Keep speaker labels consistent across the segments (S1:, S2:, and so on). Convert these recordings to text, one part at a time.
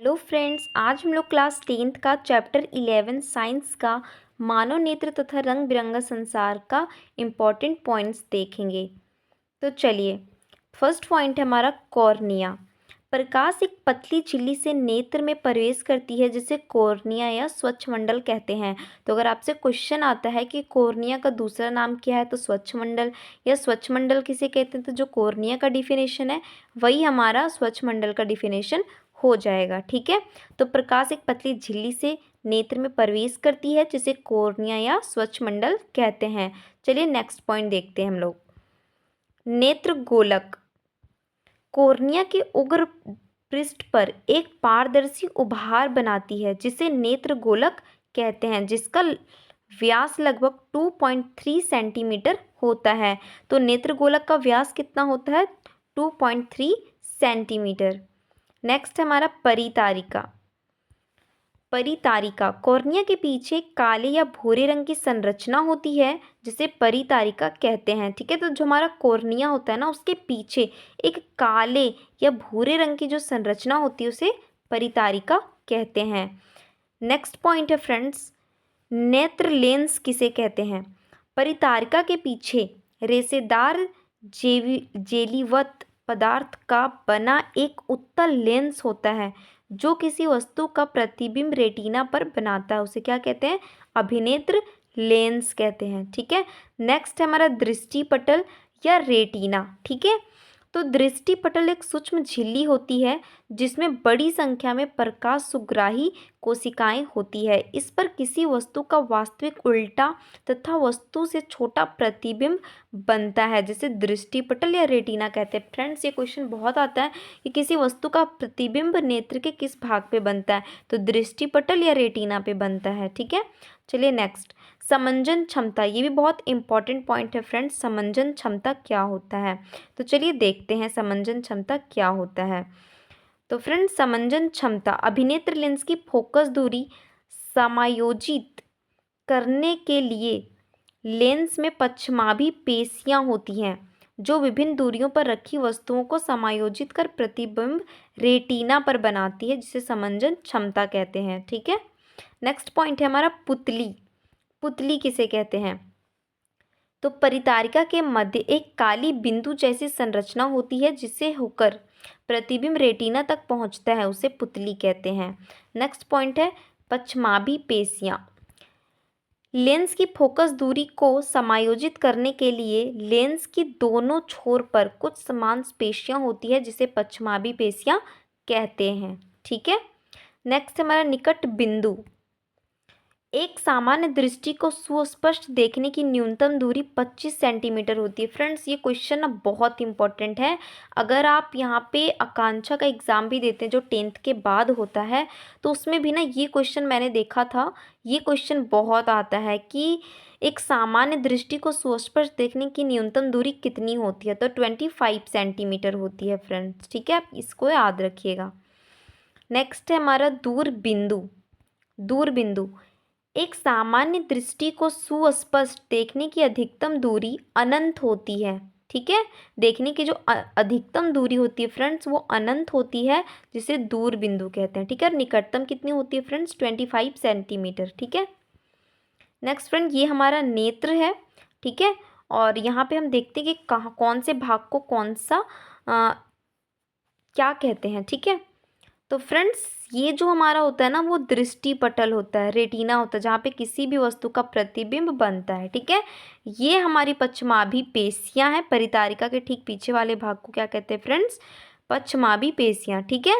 S1: Hello friends, आज हम लोग क्लास 10th का चैप्टर 11 साइंस का मानव नेत्र तथा रंग बिरंगा संसार का इम्पॉर्टेंट पॉइंट्स देखेंगे। तो चलिए, फर्स्ट पॉइंट है हमारा कॉर्निया। प्रकाश एक पतली झिल्ली से नेत्र में प्रवेश करती है जिसे कॉर्निया या स्वच्छमंडल कहते हैं। तो अगर आपसे क्वेश्चन आता है कि कॉर्निया का दूसरा नाम क्या है, तो स्वच्छमंडल या स्वच्छमंडल किसे कहते हैं, तो जो कॉर्निया का डिफिनेशन है वही हमारा स्वच्छमंडल का डिफिनेशन हो जाएगा। ठीक है, तो प्रकाश एक पतली झिल्ली से नेत्र में प्रवेश करती है जिसे कॉर्निया या स्वच्छमंडल कहते हैं। चलिए नेक्स्ट पॉइंट देखते हैं हम लोग। नेत्र गोलक। कॉर्निया के उग्र पृष्ठ पर एक पारदर्शी उभार बनाती है जिसे नेत्र गोलक कहते हैं, जिसका व्यास लगभग 2.3 सेंटीमीटर होता है। तो नेत्र गोलक का व्यास कितना होता है? 2.3 सेंटीमीटर। नेक्स्ट हमारा परितारिका। परितारिका कॉर्निया के पीछे काले या भूरे रंग की संरचना होती है जिसे परितारिका कहते हैं। ठीक है, तो जो हमारा कॉर्निया होता है ना, उसके पीछे एक काले या भूरे रंग की जो संरचना होती है उसे परितारिका कहते हैं। नेक्स्ट पॉइंट है फ्रेंड्स, नेत्र लेंस किसे कहते हैं? परितारिका के पीछे रेशेदार जेलीवत पदार्थ का बना एक उत्तल लेंस होता है जो किसी वस्तु का प्रतिबिंब रेटिना पर बनाता है, उसे क्या कहते हैं? अभिनेत्र लेंस कहते हैं। ठीक है, नेक्स्ट है हमारा दृष्टिपटल या रेटिना। ठीक है, तो दृष्टिपटल एक सूक्ष्म झिल्ली होती है जिसमें बड़ी संख्या में प्रकाश सुग्राही कोशिकाएं होती है। इस पर किसी वस्तु का वास्तविक उल्टा तथा वस्तु से छोटा प्रतिबिंब बनता है, जिसे दृष्टिपटल या रेटिना कहते हैं। फ्रेंड्स, ये क्वेश्चन बहुत आता है कि किसी वस्तु का प्रतिबिंब नेत्र के किस भाग पे बनता है, तो दृष्टिपटल या रेटिना पे बनता है। ठीक है, चलिए नेक्स्ट, समंजन क्षमता। ये भी बहुत इंपॉर्टेंट पॉइंट है फ्रेंड्स, समंजन क्षमता क्या होता है? तो चलिए देखते हैं समंजन क्षमता क्या होता है। तो फ्रेंड्स, समंजन क्षमता अभिनेत्र लेंस की फोकस दूरी समायोजित करने के लिए लेंस में पश्चिमाभी पेशियां होती हैं जो विभिन्न दूरियों पर रखी वस्तुओं को समायोजित कर प्रतिबिंब रेटिना पर बनाती है, जिसे समंजन क्षमता कहते हैं। ठीक है, नेक्स्ट पॉइंट है हमारा पुतली। पुतली किसे कहते हैं? तो परितारिका के मध्य एक काली बिंदु जैसी संरचना होती है जिसे होकर प्रतिबिंब रेटिना तक पहुंचता है, उसे पुतली कहते हैं। नेक्स्ट पॉइंट है पश्चिमाभी पेशियां। लेंस की फोकस दूरी को समायोजित करने के लिए लेंस की दोनों छोर पर कुछ मांसपेशियां होती है जिसे पश्चिमाभी पेशियां कहते हैं। ठीक है, नेक्स्ट हमारा निकट बिंदु। एक सामान्य दृष्टि को सुस्पष्ट देखने की न्यूनतम दूरी 25 सेंटीमीटर होती है। फ्रेंड्स, ये क्वेश्चन ना बहुत इंपॉर्टेंट है। अगर आप यहाँ पे आकांक्षा का एग्ज़ाम भी देते हैं जो 10th के बाद होता है, तो उसमें भी ना ये क्वेश्चन मैंने देखा था। ये क्वेश्चन बहुत आता है कि एक सामान्य दृष्टि को सुस्पष्ट देखने की न्यूनतम दूरी कितनी होती है, तो 25 सेंटीमीटर होती है फ्रेंड्स। ठीक है, आप इसको याद रखिएगा। नेक्स्ट है हमारा दूरबिंदु। दूरबिंदु एक सामान्य दृष्टि को सुस्पष्ट देखने की अधिकतम दूरी अनंत होती है। ठीक है, देखने की जो अधिकतम दूरी होती है फ्रेंड्स वो अनंत होती है, जिसे दूर बिंदु कहते हैं। ठीक है, निकटतम कितनी होती है फ्रेंड्स? 25 सेंटीमीटर। ठीक है, नेक्स्ट फ्रेंड, ये हमारा नेत्र है। ठीक है, और यहाँ पे हम देखते हैं कि कहाँ कौन से भाग को कौन सा क्या कहते हैं। ठीक है, तो फ्रेंड्स, ये जो हमारा होता है ना वो दृष्टिपटल होता है, रेटिना होता है, जहाँ पे किसी भी वस्तु का प्रतिबिंब बनता है। ठीक है, ये हमारी पश्चिमाभी पेशियां हैं। परितारिका के ठीक पीछे वाले भाग को क्या कहते हैं फ्रेंड्स? पश्चिमाभी पेशियां। ठीक है,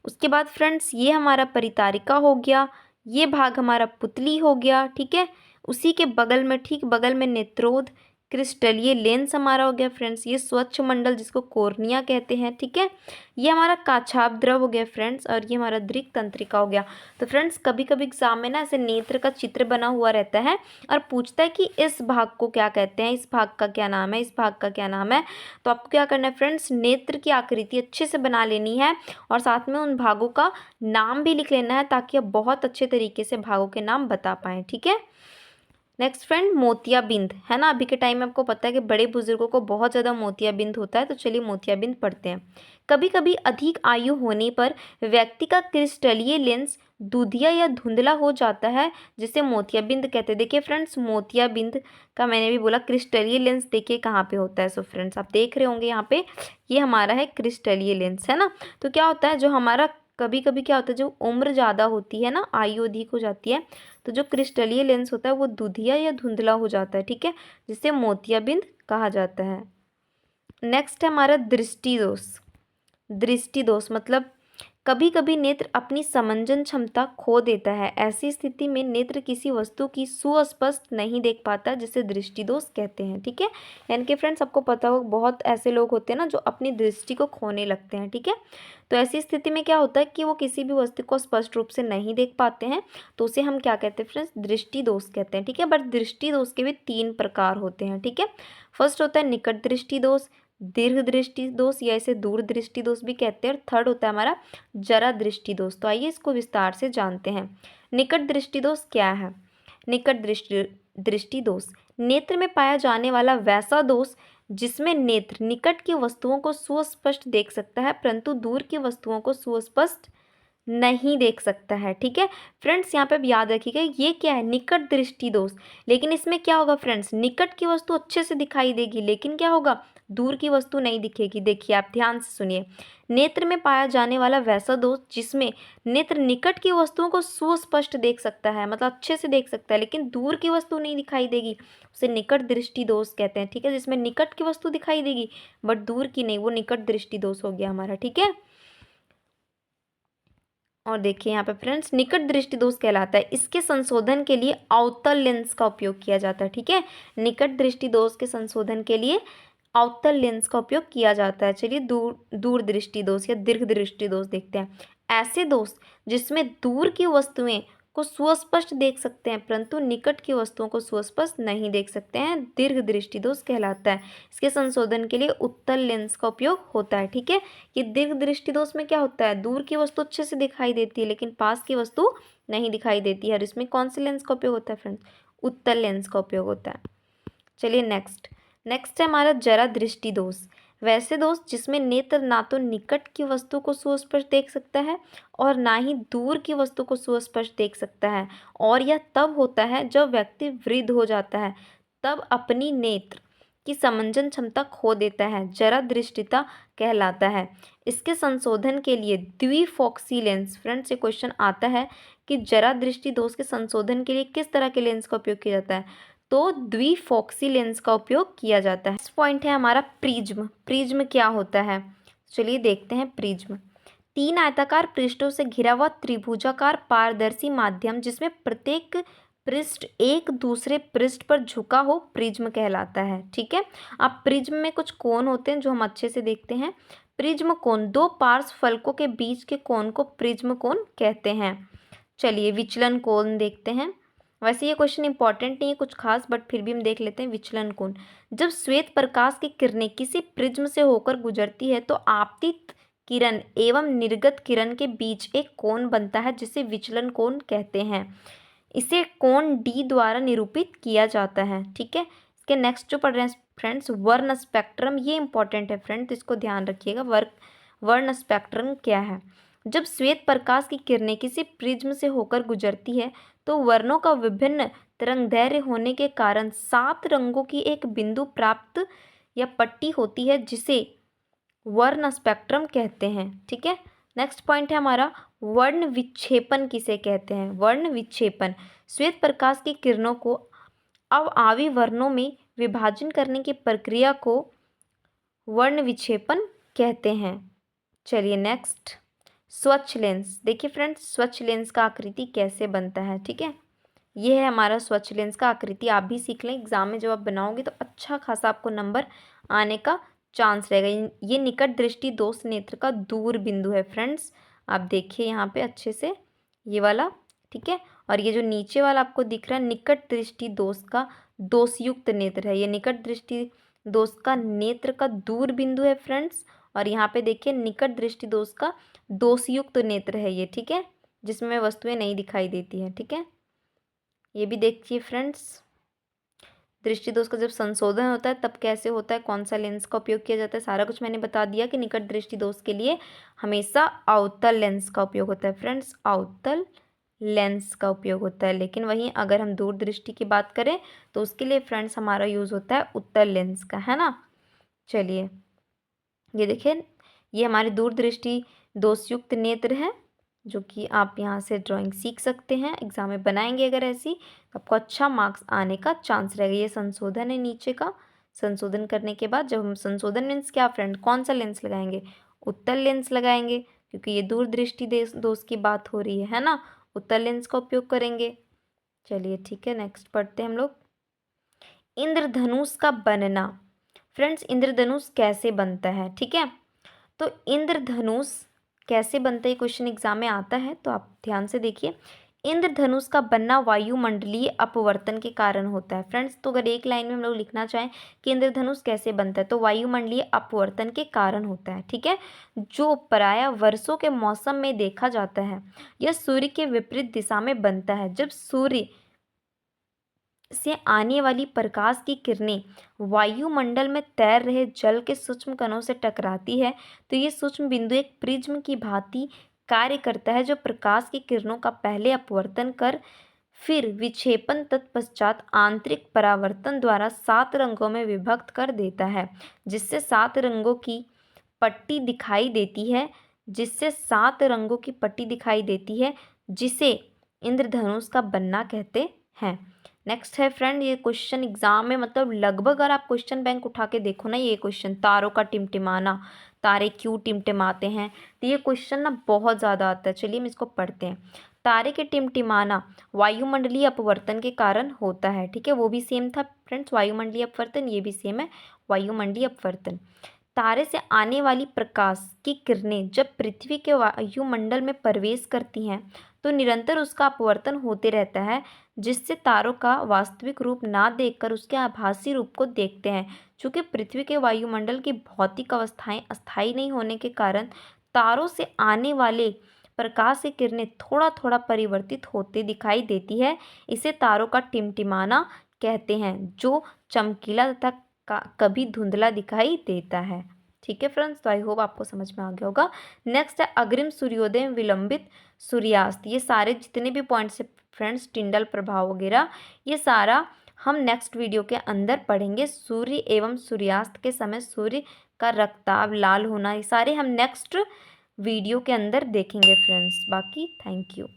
S1: उसके बाद फ्रेंड्स ये हमारा परितारिका हो गया, ये भाग हमारा पुतली हो गया। ठीक है, उसी के बगल में, ठीक बगल में नेत्रोद क्रिस्टल, ये लेंस हमारा हो गया फ्रेंड्स। ये स्वच्छ मंडल जिसको कॉर्निया कहते हैं। ठीक है, ये हमारा काछाप द्रव हो गया फ्रेंड्स, और ये हमारा दृक तंत्रिका हो गया। तो फ्रेंड्स, कभी कभी एग्जाम में ना ऐसे नेत्र का चित्र बना हुआ रहता है और पूछता है कि इस भाग को क्या कहते हैं, इस भाग का क्या नाम है, इस भाग का क्या नाम है। तो आपको क्या करना है फ्रेंड्स, नेत्र की आकृति अच्छे से बना लेनी है और साथ में उन भागों का नाम भी लिख लेना है ताकि आप बहुत अच्छे तरीके से भागों के नाम बता पाएँ। ठीक है, नेक्स्ट फ्रेंड, मोतियाबिंद है ना। अभी के टाइम में आपको पता है कि बड़े बुजुर्गों को बहुत ज़्यादा मोतियाबिंद होता है, तो चलिए मोतियाबिंद पढ़ते हैं। कभी कभी अधिक आयु होने पर व्यक्ति का क्रिस्टलीय लेंस दूधिया या धुंधला हो जाता है, जिसे मोतियाबिंद कहते हैं। देखिए फ्रेंड्स, मोतियाबिंद का मैंने भी बोला क्रिस्टलीय लेंस देखिए कहाँ पे होता है। सो फ्रेंड्स आप देख रहे होंगे यहाँ पे, ये हमारा है क्रिस्टलीय लेंस है ना। तो क्या होता है, जो हमारा कभी कभी क्या होता है, जो उम्र ज़्यादा होती है ना, आयु अधिक हो जाती है, तो जो क्रिस्टलीय लेंस होता है वो दुधिया या धुंधला हो जाता है, ठीक है, जिसे मोतियाबिंद कहा जाता है। नेक्स्ट है हमारा दृष्टि दोष। दृष्टि दोष मतलब कभी कभी नेत्र अपनी समंजन क्षमता खो देता है। ऐसी स्थिति में नेत्र किसी वस्तु की सुस्पष्ट नहीं देख पाता, जिसे दृष्टि दोष कहते हैं, ठीक है। यानी कि फ्रेंड्स आपको पता हो, बहुत ऐसे लोग होते हैं ना जो अपनी दृष्टि को खोने लगते हैं, ठीक है। तो ऐसी स्थिति में क्या होता है कि वो किसी भी वस्तु को स्पष्ट रूप से नहीं देख पाते हैं, तो उसे हम क्या कहते हैं फ्रेंड्स, दृष्टि दोष कहते हैं, ठीक है। बट दृष्टि दोष के भी 3 प्रकार होते हैं, ठीक है। फर्स्ट होता है निकट दृष्टि दोष, दीर्घ दृष्टि दोष या इसे दूर दृष्टि दोष भी कहते हैं, और थर्ड होता है हमारा जरा दृष्टि दोष। तो आइए इसको विस्तार से जानते हैं। निकट दृष्टि दोष क्या है। निकट दृष्टि दोष नेत्र में पाया जाने वाला वैसा दोष जिसमें नेत्र निकट की वस्तुओं को सुस्पष्ट देख सकता है, परंतु दूर की वस्तुओं को सुस्पष्ट नहीं देख सकता है, ठीक है। फ्रेंड्स यहाँ पे अब याद रखिएगा, ये क्या है, निकट दृष्टि दोष। लेकिन इसमें क्या होगा फ्रेंड्स, निकट की वस्तु अच्छे से दिखाई देगी, लेकिन क्या होगा, दूर की वस्तु नहीं दिखेगी। देखिए आप ध्यान से सुनिए, नेत्र में पाया जाने वाला वैसा दोष जिसमें नेत्र निकट की वस्तुओं को सुस्पष्ट देख सकता है, मतलब अच्छे से देख सकता है, लेकिन दूर की वस्तु नहीं दिखाई देगी, उसे निकट दृष्टि दोष कहते हैं, ठीक है। जिसमें निकट की वस्तु दिखाई देगी बट दूर की नहीं, वो निकट दृष्टि दोष हो गया हमारा, ठीक है। और देखिए यहाँ पे फ्रेंड्स, निकट दृष्टि दोष कहलाता है। इसके संशोधन के लिए अवतल लेंस का उपयोग किया जाता है, ठीक है। निकट दृष्टि दोष के संशोधन के लिए अवतल लेंस का उपयोग किया जाता है। चलिए दूर दृष्टि दोष या दीर्घ दृष्टि दोष देखते हैं। ऐसे दोष जिसमें दूर की वस्तुएं को सुस्पष्ट देख सकते हैं, परंतु निकट की वस्तुओं को सुस्पष्ट नहीं देख सकते हैं, दीर्घ दृष्टि दोष कहलाता है। इसके संशोधन के लिए उत्तल लेंस का उपयोग होता है, ठीक है। ये दीर्घ दृष्टि दोष में क्या होता है, दूर की वस्तु अच्छे से दिखाई देती है लेकिन पास की वस्तु नहीं दिखाई देती है, और इसमें कौन से लेंस का उपयोग होता है फ्रेंड्स, उत्तल लेंस का उपयोग होता है। चलिए नेक्स्ट है हमारा जरा दृष्टि दोष। वैसे दोष जिसमें नेत्र ना तो निकट की वस्तु को सुस्पष्ट देख सकता है और ना ही दूर की वस्तु को सुस्पष्ट देख सकता है, और यह तब होता है जब व्यक्ति वृद्ध हो जाता है, तब अपनी नेत्र की समंजन क्षमता खो देता है, जरा दृष्टिता कहलाता है। इसके संशोधन के लिए द्विफोक्सी लेंस, फ्रेंड्स ये क्वेश्चन आता है कि जरा दृष्टि दोष के संशोधन के लिए किस तरह के लेंस का उपयोग किया जाता है, तो द्विफोक्सी लेंस का उपयोग किया जाता है। नेक्स्ट पॉइंट है हमारा प्रिज्म। प्रिज्म क्या होता है, चलिए देखते हैं। प्रिज्म 3 आयताकार पृष्ठों से घिरा हुआ त्रिभुजाकार पारदर्शी माध्यम जिसमें प्रत्येक पृष्ठ एक दूसरे पृष्ठ पर झुका हो, प्रिज्म कहलाता है, ठीक है। अब प्रिज्म में कुछ कोण होते हैं जो हम अच्छे से देखते हैं। प्रिज्म कोण 2 पार्श्व फलकों के बीच के कोण को प्रिज्म कोण कहते हैं। चलिए विचलन कोण देखते हैं। वैसे ये क्वेश्चन इंपॉर्टेंट नहीं है कुछ खास, बट फिर भी हम देख लेते हैं। विचलन कोण, जब श्वेत प्रकाश की किरणें किसी प्रिज्म से होकर गुजरती है तो आपतित किरण एवं निर्गत किरण के बीच एक कोण बनता है जिसे विचलन कोण कहते हैं। इसे कोण डी द्वारा निरूपित किया जाता है, ठीक है। इसके नेक्स्ट जो पढ़ रहे हैं फ्रेंड्स, वर्ण स्पेक्ट्रम, ये इंपॉर्टेंट है फ्रेंड, तो इसको ध्यान रखिएगा। वर्ण स्पेक्ट्रम क्या है, जब श्वेत प्रकाश की किरणें किसी प्रिज्म से होकर गुजरती है तो वर्णों का विभिन्न तरंगदैर्घ्य होने के कारण 7 रंगों की एक बिंदु प्राप्त या पट्टी होती है जिसे वर्ण स्पेक्ट्रम कहते हैं, ठीक है। नेक्स्ट पॉइंट है हमारा वर्ण विक्षेपण किसे कहते हैं। वर्ण विक्षेपण श्वेत प्रकाश की किरणों को अवआवी वर्णों में विभाजन करने की प्रक्रिया को वर्ण विक्षेपण कहते हैं। चलिए नेक्स्ट, स्वच्छ लेंस। देखिए फ्रेंड्स, स्वच्छ लेंस का आकृति कैसे बनता है, ठीक है। ये है हमारा स्वच्छ लेंस का आकृति, आप भी सीख लें, एग्जाम में जब आप बनाओगे तो अच्छा खासा आपको नंबर आने का चांस रहेगा। ये निकट दृष्टि दोष नेत्र का दूर बिंदु है फ्रेंड्स, आप देखिए यहाँ पे अच्छे से ये वाला, ठीक है। और ये जो नीचे वाला आपको दिख रहा है निकट दृष्टि दोष का दोषयुक्त नेत्र है, ये निकट दृष्टि दोष का नेत्र का दूर बिंदु है फ्रेंड्स। और यहाँ पे देखिए निकट दृष्टि दोष का दोषयुक्त नेत्र है ये, ठीक है, जिसमें वस्तुएं नहीं दिखाई देती हैं, ठीक है। ये भी देखिए फ्रेंड्स। दृष्टि दोष का जब संशोधन होता है तब कैसे होता है, कौन सा लेंस का उपयोग किया जाता है, सारा कुछ मैंने बता दिया कि निकट दृष्टि दोष के लिए हमेशा अवतल लेंस का उपयोग होता है फ्रेंड्स, अवतल लेंस का उपयोग होता है। लेकिन वहीं अगर हम दूर दृष्टि की बात करें तो उसके लिए फ्रेंड्स हमारा यूज़ होता है उत्तल लेंस का, है ना। चलिए ये देखिए, ये हमारे दूर दृष्टि दोषयुक्त नेत्र है, जो कि आप यहाँ से ड्राइंग सीख सकते हैं, एग्जाम में बनाएंगे अगर ऐसी तो आपको अच्छा मार्क्स आने का चांस रहेगा। ये संशोधन है नीचे का। संशोधन करने के बाद जब हम संशोधन मीन्स क्या फ्रेंड, कौन सा लेंस लगाएंगे, उत्तल लेंस लगाएंगे, क्योंकि ये दूर दृष्टि दोष की बात हो रही है ना, उत्तल लेंस का उपयोग करेंगे। चलिए ठीक है, नेक्स्ट पढ़ते हैं हम लोग। इंद्रधनुष का बनना। फ्रेंड्स इंद्रधनुष कैसे बनता है, ठीक है। तो इंद्रधनुष कैसे बनता है, क्वेश्चन एग्जाम में आता है, तो आप ध्यान से देखिए। इंद्रधनुष का बनना वायुमंडलीय अपवर्तन के कारण होता है फ्रेंड्स। तो अगर एक लाइन में हम लोग लिखना चाहें कि इंद्रधनुष कैसे बनता है, तो वायुमंडलीय अपवर्तन के कारण होता है, ठीक है, जो प्रायः वर्षों के मौसम में देखा जाता है। यह सूर्य के विपरीत दिशा में बनता है। जब सूर्य से आने वाली प्रकाश की किरणें वायुमंडल में तैर रहे जल के सूक्ष्म कणों से टकराती है, तो ये सूक्ष्म बिंदु एक प्रिज्म की भांति कार्य करता है, जो प्रकाश की किरणों का पहले अपवर्तन कर फिर विक्षेपण तत्पश्चात आंतरिक परावर्तन द्वारा 7 रंगों में विभक्त कर देता है, जिससे 7 रंगों की पट्टी दिखाई देती है, जिसे इंद्रधनुष का बनना कहते हैं। नेक्स्ट है फ्रेंड, ये क्वेश्चन एग्जाम में मतलब लगभग अगर आप क्वेश्चन बैंक उठा के देखो ना, ये क्वेश्चन तारों का टिमटिमाना, तारे क्यों टिमटिमाते हैं, तो ये क्वेश्चन ना बहुत ज़्यादा आता है। चलिए हम इसको पढ़ते हैं। तारे के टिमटिमाना वायुमंडलीय अपवर्तन के कारण होता है, ठीक है, वो भी सेम था फ्रेंड्स, वायुमंडलीय अपवर्तन, ये भी सेम है, वायुमंडलीय अपवर्तन। तारे से आने वाली प्रकाश की किरणें जब पृथ्वी के वायुमंडल में प्रवेश करती हैं तो निरंतर उसका अपवर्तन होते रहता है, जिससे तारों का वास्तविक रूप ना देखकर उसके आभासी रूप को देखते हैं। चूँकि पृथ्वी के वायुमंडल की भौतिक अवस्थाएं अस्थायी नहीं होने के कारण तारों से आने वाले प्रकाश की किरणें थोड़ा थोड़ा परिवर्तित होते दिखाई देती है। इसे तारों का टिमटिमाना कहते हैं, जो चमकीला तथा कभी धुंधला दिखाई देता है। ठीक है फ्रेंड्स, तो आई होप आपको समझ में आ गया होगा। नेक्स्ट है अग्रिम सूर्योदय, विलंबित सूर्यास्त। ये सारे जितने भी पॉइंट्स है फ्रेंड्स, टिंडल प्रभाव वगैरह, ये सारा हम नेक्स्ट वीडियो के अंदर पढ़ेंगे। सूर्य एवं सूर्यास्त के समय सूर्य का रक्ताभ लाल होना, ये सारे हम नेक्स्ट वीडियो के अंदर देखेंगे फ्रेंड्स। बाकी थैंक यू।